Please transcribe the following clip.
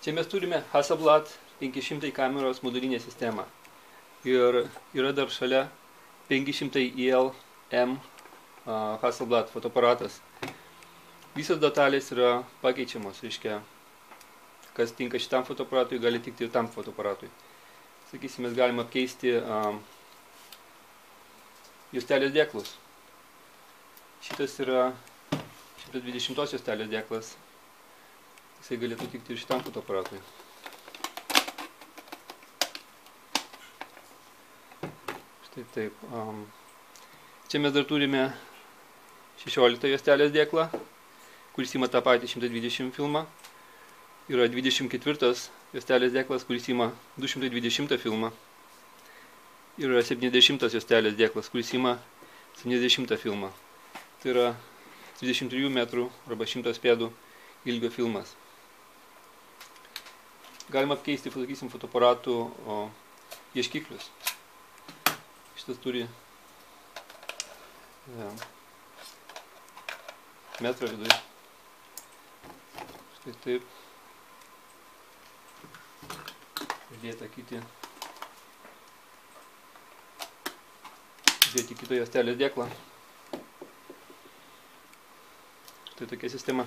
Čia mes turime Hasselblad 500 kameros modulinę sistemą. Ir yra dar šalia 500 IL-M Hasselblad fotoaparatas. Visos detalės yra pakeičiamos, reiškia, kas tinka šitam fotoaparatui, gali tikti ir tam fotoaparatui. Sakysim, mes galime apkeisti juostelės dėklus. Šitas yra 120 juostelės dėklas. Jisai galėtų tikti ir šitam fotoaparatui. Štai taip. Čia mes dar turime 16 juostelės dėklą, kuris ima tą patį 120 filmą. Yra 24 juostelės dėklas, kuris ima 220 filmą. Yra 70 juostelės dėklas, kuris ima 70 filmą. Tai yra 33 metrų arba 100 pėdų ilgio filmas. Galima apkeisti, sakysim, fotoaparatų ieškiklius. Šitas turi metrą viduje. Štai taip. Dėta kiti. Dėti kitą juostelės dėklą. Štai tokia sistema.